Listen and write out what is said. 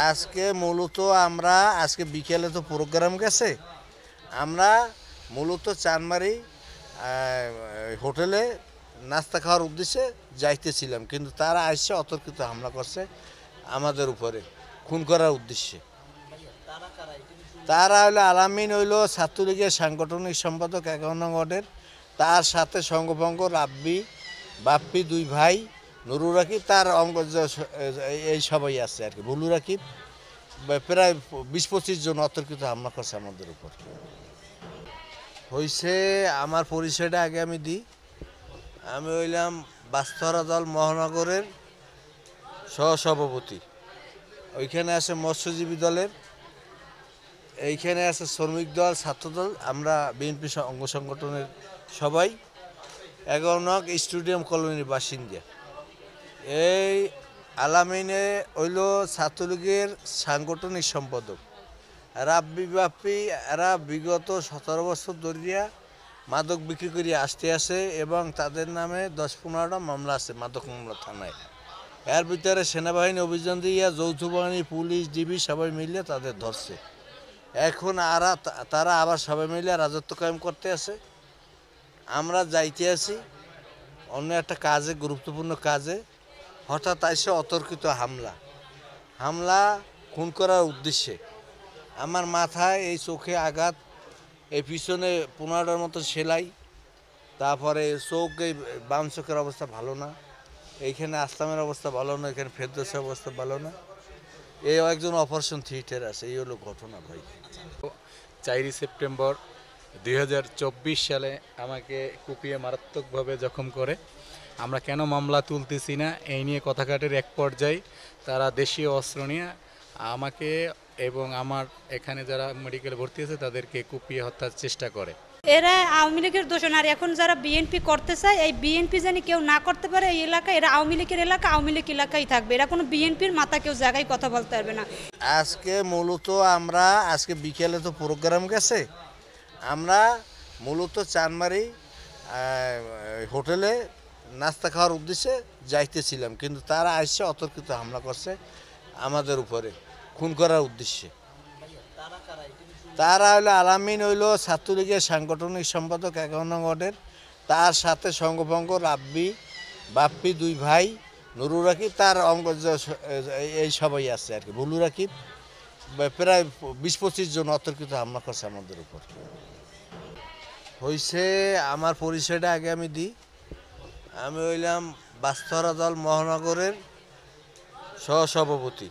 আজকে মূলত আমরা আজকে বিকেলে তো প্রোগ্রাম গেছে। আমরা মূলত চানমারি হোটেলে নাস্তা খাওয়ার উদ্দেশ্যে যাইতেছিলাম, কিন্তু তারা আসছে অতর্কিত হামলা করছে আমাদের উপরে খুন করার উদ্দেশ্যে। তারা হইলো আলামিন, হইলো ছাত্রলীগের সাংগঠনিক সম্পাদক ৫১ নং ওয়ার্ডের। তার সাথে সঙ্গভঙ্গ রাব্বি বাপ্পি, দুই ভাই, নুরুল রাকিব, তার অঙ্গ এই সবাই আছে আর কি। ভুলু রাকিব, প্রায় ২০-২৫ জন অতর্কিত হামলা করছে আমাদের উপর। হয়েছে, আমার পরিচয়টা আগে আমি দিই। আমি হইলাম বাস্তরা দল মহানগরের সহসভাপতি। ওইখানে আছে মৎস্যজীবী দলের, এইখানে আছে শ্রমিক দল, ছাত্রদল, আমরা বিএনপি অঙ্গ সংগঠনের সবাই ১১ নং স্টেডিয়াম কলোনির বাসিন্দা। এই আলামিনে হইল ছাত্রলীগের সাংগঠনিক সম্পাদক। রাব্বি বাপ্পি এরা বিগত ১৭ বছর ধরিয়া মাদক বিক্রি করে আসতে আসে এবং তাদের নামে ১০-১৫টা মামলা আছে মাদক মামলা থানায়। এর ভিতরে সেনাবাহিনী অভিযান দিয়া যৌথ বাহিনী, পুলিশ, ডিবি সবাই মিলে তাদের ধরছে। এখন তারা আবার সবাই মিলে রাজত্ব কায়েম করতে আছে। আমরা যাইতে আছি অন্য একটা কাজে, গুরুত্বপূর্ণ কাজে। হঠাৎ আইসে অতর্কিত হামলা খুন করার উদ্দেশ্যে। আমার মাথায়, এই চোখে আঘাত, এই পিছনে ১৫টার মতো সেলাই, তারপরে চোখ, এই বাম চোখের অবস্থা ভালো না, এইখানে আসলামের অবস্থা ভালো না, এখানে ফেরদৌসের অবস্থা ভালো না। এই একজন অপারেশন থিয়েটার আছে। এই হলো ঘটনা ভাই। ৪ সেপ্টেম্বর ২০২৪ সালে আমাকে কুপিয়ে মারাত্মকভাবে জখম করে। আমরা কেন মামলা তুলতেছি না এই নিয়ে কথা কাটার এক পর্যায়ে তারা দেশীয় অস্ত্র নিয়ে আমাকে এবং আমার এখানে যারা মেডিকেলে ভর্তি আছে তাদেরকে কুপিয়ে হত্যার চেষ্টা করে। এরা আওয়ামী লীগের দোষণ, আর এখন যারা বিএনপি করতে চায়, এই বিএনপি জানি কেউ না করতে পারে এই এলাকায়। এরা আওয়ামী লীগের এলাকা, আওয়ামী লীগ এলাকায় থাকবে। এরা কোনো বিএনপির মাথা কেউ জায়গায় কথা বলতে পারবে না। আজকে মূলত আমরা আজকে বিকেলে তো প্রোগ্রাম গেছে। আমরা মূলত চানমারি হোটেলে নাস্তা খাওয়ার উদ্দেশ্যে যাইতেছিলাম, কিন্তু তারা আসছে অতর্কিত হামলা করছে আমাদের উপরে খুন করার উদ্দেশ্যে। তারা হইলো আলামিন, হইলো ছাত্রলীগের সাংগঠনিক সম্পাদক ৫১ নং ওয়ার্ডের। তার সাথে সঙ্গভঙ্গ রাব্বি বাপ্পি, দুই ভাই, নুরুল রাকিব, তার অঙ্গ এই সবাই আছে আর কি। ভুলু রাকিব, প্রায় ২০-২৫ জন অতর্কিত হামলা করছে আমাদের উপর। হয়েছে, আমার পরিচয়টা আগে আমি দিই। আমি হইলাম বাস্তরা দল মহানগরের সহসভাপতি।